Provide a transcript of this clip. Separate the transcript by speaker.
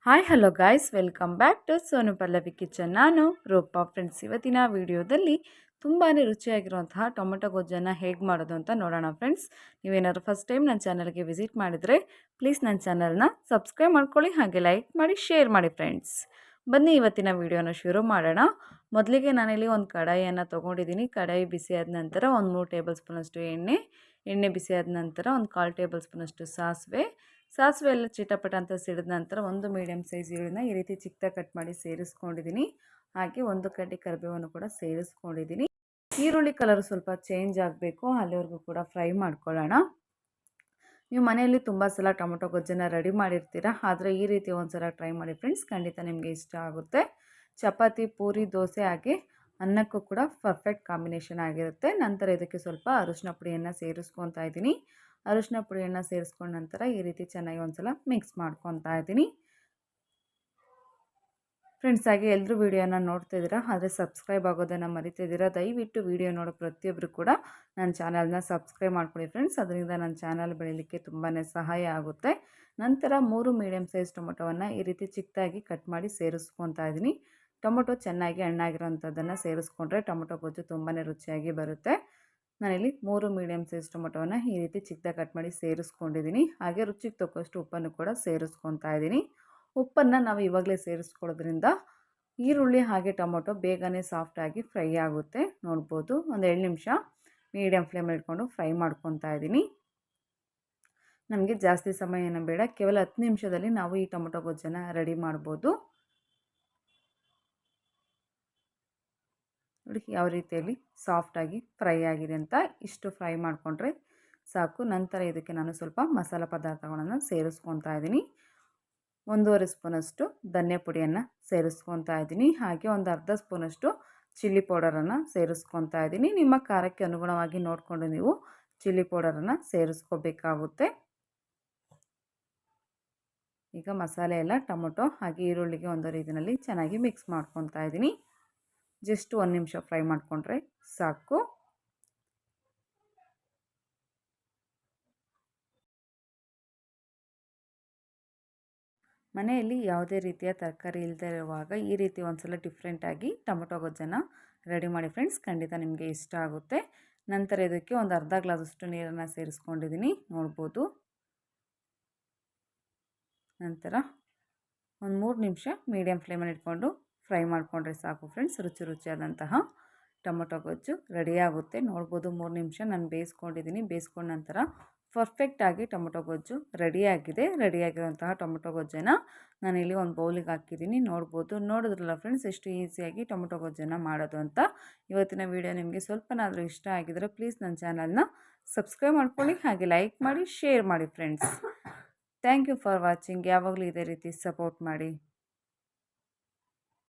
Speaker 1: Hi hello guys, welcome back to Sonu Pallavi kitchen. ನಾನು Roopa. Friends, ಇವತ್ತಿನ ವಿಡಿಯೋದಲ್ಲಿ ತುಂಬಾ ರುಚಿಯಾಗಿರುವಂತಹ ಟೊಮೆಟೊ ಗೊಜ್ಜನ್ನು ಹೇಗೆ ಮಾಡೋದು ಅಂತ ನೋಡೋಣ. ಫ್ರೆಂಡ್ಸ್, ನೀವೇನಾದ್ರು ಫಸ್ಟ್ ಟೈಮ್ ನನ್ನ ಚಾನಲ್ಗೆ ವಿಸಿಟ್ ಮಾಡಿದರೆ ಪ್ಲೀಸ್ ನನ್ನ ಚಾನಲ್ನ ಸಬ್ಸ್ಕ್ರೈಬ್ ಮಾಡ್ಕೊಳ್ಳಿ, ಹಾಗೆ ಲೈಕ್ ಮಾಡಿ, ಶೇರ್ ಮಾಡಿ. ಫ್ರೆಂಡ್ಸ್, ಬನ್ನಿ ಇವತ್ತಿನ ವಿಡಿಯೋನ ಶುರು ಮಾಡೋಣ. ಮೊದಲಿಗೆ ನಾನಿಲ್ಲಿ ಒಂದು ಕಡಾಯಿಯನ್ನು ತೊಗೊಂಡಿದ್ದೀನಿ. ಕಡಾಯಿ ಬಿಸಿ ಆದ ನಂತರ ಒಂದು 3 ಟೇಬಲ್ ಸ್ಪೂನಷ್ಟು ಎಣ್ಣೆ ಬಿಸಿ ಆದ ನಂತರ ಒಂದು 1/4 ಟೇಬಲ್ ಸ್ಪೂನಷ್ಟು ಸಾಸಿವೆ ಎಲ್ಲ ಚಿಟಪಟ ಅಂತ ಸಿಡಿದ ನಂತರ ಒಂದು ಮೀಡಿಯಮ್ ಸೈಜ್ ಈರುಳ್ಳಿನ ಈ ರೀತಿ ಚಿಕ್ಕದಾಗಿ ಕಟ್ ಮಾಡಿ ಸೇರಿಸ್ಕೊಂಡಿದ್ದೀನಿ. ಹಾಗೆ ಒಂದು ಕಡ್ಡಿ ಕರಿಬೇವನ್ನು ಕೂಡ ಸೇರಿಸ್ಕೊಂಡಿದ್ದೀನಿ. ಈರುಳ್ಳಿ ಕಲರ್ ಸ್ವಲ್ಪ ಚೇಂಜ್ ಆಗಬೇಕು, ಅಲ್ಲಿವರೆಗೂ ಕೂಡ ಫ್ರೈ ಮಾಡ್ಕೊಳ್ಳೋಣ. ನೀವು ಮನೆಯಲ್ಲಿ ತುಂಬ ಸಲ ಟೊಮೊಟೊ ಗೊಜ್ಜನ್ನು ರೆಡಿ ಮಾಡಿರ್ತೀರ, ಆದರೆ ಈ ರೀತಿ ಒಂದು ಸಲ ಟ್ರೈ ಮಾಡಿ ಫ್ರೆಂಡ್ಸ್, ಖಂಡಿತ ನಿಮಗೆ ಇಷ್ಟ ಆಗುತ್ತೆ. ಚಪಾತಿ, ಪೂರಿ, ದೋಸೆ ಹಾಗೆ ಅನ್ನಕ್ಕೂ ಕೂಡ ಪರ್ಫೆಕ್ಟ್ ಕಾಂಬಿನೇಷನ್ ಆಗಿರುತ್ತೆ. ನಂತರ ಇದಕ್ಕೆ ಸ್ವಲ್ಪ ಅರಿಶಿನ ಪುಡಿಯನ್ನು ಸೇರಿಸ್ಕೊತಾ ಇದ್ದೀನಿ. ಅರಿಶಿನ ಪುಡಿಯನ್ನು ಸೇರಿಸ್ಕೊಂಡ ನಂತರ ಈ ರೀತಿ ಚೆನ್ನಾಗಿ ಒಂದ್ಸಲ ಮಿಕ್ಸ್ ಮಾಡ್ಕೊತಾ ಇದ್ದೀನಿ. ಫ್ರೆಂಡ್ಸ್, ಹಾಗೆ ಎಲ್ಲರೂ ವಿಡಿಯೋನ ನೋಡ್ತಿದ್ದೀರಾ, ಆದರೆ ಸಬ್ಸ್ಕ್ರೈಬ್ ಆಗೋದನ್ನು ಮರಿತಿದ್ದೀರಾ. ದಯವಿಟ್ಟು ವಿಡಿಯೋ ನೋಡೋ ಪ್ರತಿಯೊಬ್ಬರು ಕೂಡ ನನ್ನ ಚಾನಲ್ನ ಸಬ್ಸ್ಕ್ರೈಬ್ ಮಾಡ್ಕೊಳ್ಳಿ ಫ್ರೆಂಡ್ಸ್, ಅದರಿಂದ ನನ್ನ ಚಾನಲ್ ಬೆಳೀಲಿಕ್ಕೆ ತುಂಬಾ ಸಹಾಯ ಆಗುತ್ತೆ. ನಂತರ 3 ಮೀಡಿಯಮ್ ಸೈಜ್ ಟೊಮೊಟೊವನ್ನು ಈ ರೀತಿ ಚಿಕ್ಕದಾಗಿ ಕಟ್ ಮಾಡಿ ಸೇರಿಸ್ಕೊತಾ ಇದ್ದೀನಿ. ಟೊಮೊಟೊ ಚೆನ್ನಾಗಿ ಹಣ್ಣಾಗಿರೋಂಥದ್ದನ್ನು ಸೇರಿಸ್ಕೊಂಡ್ರೆ ಟೊಮೊಟೊ ಗೊಜ್ಜು ತುಂಬಾ ರುಚಿಯಾಗಿ ಬರುತ್ತೆ. ನಾನಿಲ್ಲಿ 3 ಮೀಡಿಯಮ್ ಸೈಜ್ ಟೊಮೊಟೊವನ್ನು ಈ ರೀತಿ ಚಿಕ್ಕದಾಗಿ ಕಟ್ ಮಾಡಿ ಸೇರಿಸ್ಕೊಂಡಿದ್ದೀನಿ. ಹಾಗೆ ರುಚಿಗೆ ತಕ್ಕಷ್ಟು ಉಪ್ಪನ್ನು ಕೂಡ ಸೇರಿಸ್ಕೊತಾ ಇದ್ದೀನಿ. ಉಪ್ಪನ್ನು ನಾವು ಇವಾಗಲೇ ಸೇರಿಸ್ಕೊಳ್ಳೋದ್ರಿಂದ ಈರುಳ್ಳಿ ಹಾಗೆ ಟೊಮೊಟೊ ಬೇಗನೆ ಸಾಫ್ಟಾಗಿ ಫ್ರೈ ಆಗುತ್ತೆ. ನೋಡ್ಬೋದು, ಒಂದು 2 ನಿಮಿಷ ಮೀಡಿಯಮ್ ಫ್ಲೇಮಲ್ಲಿ ಇಟ್ಕೊಂಡು ಫ್ರೈ ಮಾಡ್ಕೊತಾ ಇದ್ದೀನಿ. ನಮಗೆ ಜಾಸ್ತಿ ಸಮಯ ಏನು ಬೇಡ, ಕೇವಲ 10 ನಿಮಿಷದಲ್ಲಿ ನಾವು ಈ ಟೊಮೊಟೊ ಗೊಜ್ಜನ್ನು ರೆಡಿ ಮಾಡ್ಬೋದು. ನೋಡಿ ಯಾವ ರೀತಿಯಲ್ಲಿ ಸಾಫ್ಟಾಗಿ ಫ್ರೈ ಆಗಿದೆ ಅಂತ. ಇಷ್ಟು ಫ್ರೈ ಮಾಡಿಕೊಂಡ್ರೆ ಸಾಕು. ನಂತರ ಇದಕ್ಕೆ ನಾನು ಸ್ವಲ್ಪ ಮಸಾಲ ಪದಾರ್ಥಗಳನ್ನು ಸೇರಿಸ್ಕೊತಾ ಇದ್ದೀನಿ. 1.5 ಸ್ಪೂನಷ್ಟು ಧನಿಯಾ ಪುಡಿಯನ್ನು ಸೇರಿಸ್ಕೊತಾ ಇದ್ದೀನಿ. ಹಾಗೆ ಒಂದು ಅರ್ಧ ಸ್ಪೂನಷ್ಟು ಚಿಲ್ಲಿ ಪೌಡರನ್ನು ಸೇರಿಸ್ಕೊತಾ ಇದ್ದೀನಿ. ನಿಮ್ಮ ಖಾರಕ್ಕೆ ಅನುಗುಣವಾಗಿ ನೋಡಿಕೊಂಡು ನೀವು ಚಿಲ್ಲಿ ಪೌಡರನ್ನು ಸೇರಿಸ್ಕೋಬೇಕಾಗುತ್ತೆ. ಈಗ ಮಸಾಲೆ ಎಲ್ಲ ಟೊಮೊಟೊ ಹಾಗೆ ಈರುಳ್ಳಿಗೆ ಒಂದು ರೀತಿಯಲ್ಲಿ ಚೆನ್ನಾಗಿ ಮಿಕ್ಸ್ ಮಾಡ್ಕೊತಾ ಇದ್ದೀನಿ. ಜಸ್ಟ್ 1 ನಿಮಿಷ ಫ್ರೈ ಮಾಡಿಕೊಂಡ್ರೆ ಸಾಕು. ಮನೆಯಲ್ಲಿ ಯಾವುದೇ ರೀತಿಯ ತರಕಾರಿ ಇಲ್ಲದೆ ಇರುವಾಗ ಈ ರೀತಿ ಒಂದ್ಸಲ ಡಿಫ್ರೆಂಟಾಗಿ ಟೊಮೊಟೊ ಗೊಜ್ಜನ್ನು ರೆಡಿ ಮಾಡಿ ಫ್ರೆಂಡ್ಸ್, ಖಂಡಿತ ನಿಮಗೆ ಇಷ್ಟ ಆಗುತ್ತೆ. ನಂತರ ಇದಕ್ಕೆ ಒಂದು ಅರ್ಧ ಗ್ಲಾಸಷ್ಟು ನೀರನ್ನು ಸೇರಿಸ್ಕೊಂಡಿದ್ದೀನಿ, ನೋಡ್ಬೋದು. ನಂತರ ಒಂದು 3 ನಿಮಿಷ ಮೀಡಿಯಮ್ ಫ್ಲೇಮಲ್ಲಿ ಇಟ್ಕೊಂಡು ಫ್ರೈ ಮಾಡಿಕೊಂಡ್ರೆ ಸಾಕು ಫ್ರೆಂಡ್ಸ್. ರುಚಿಯಾದಂತಹ ಟೊಮೊಟೊ ಗೊಜ್ಜು ರೆಡಿಯಾಗುತ್ತೆ. ನೋಡ್ಬೋದು, 3 ನಿಮಿಷ ನಾನು ಬೇಯಿಸ್ಕೊಂಡಿದ್ದೀನಿ. ಬೇಯಿಸ್ಕೊಂಡ ನಂತರ ಪರ್ಫೆಕ್ಟಾಗಿ ಟೊಮೊಟೊ ಗೊಜ್ಜು ರೆಡಿಯಾಗಿರುವಂತಹ ಟೊಮೊಟೊ ಗೊಜ್ಜನ್ನು ನಾನಿಲ್ಲಿ ಒಂದು ಬೌಲಿಗೆ ಹಾಕಿದ್ದೀನಿ. ನೋಡಿದ್ರಲ್ಲ ಫ್ರೆಂಡ್ಸ್, ಎಷ್ಟು ಈಸಿಯಾಗಿ ಟೊಮೊಟೊ ಗೊಜ್ಜನ್ನು ಮಾಡೋದು ಅಂತ. ಇವತ್ತಿನ ವಿಡಿಯೋ ನಿಮಗೆ ಸ್ವಲ್ಪನಾದರೂ ಇಷ್ಟ ಆಗಿದರೆ ಪ್ಲೀಸ್ ನನ್ನ ಚಾನಲ್ನ ಸಬ್ಸ್ಕ್ರೈಬ್ ಮಾಡ್ಕೊಳ್ಳಿ, ಹಾಗೆ ಲೈಕ್ ಮಾಡಿ, ಶೇರ್ ಮಾಡಿ friends. Thank you for watching. ಯಾವಾಗಲೂ ಇದೇ ರೀತಿ ಸಪೋರ್ಟ್ ಮಾಡಿ.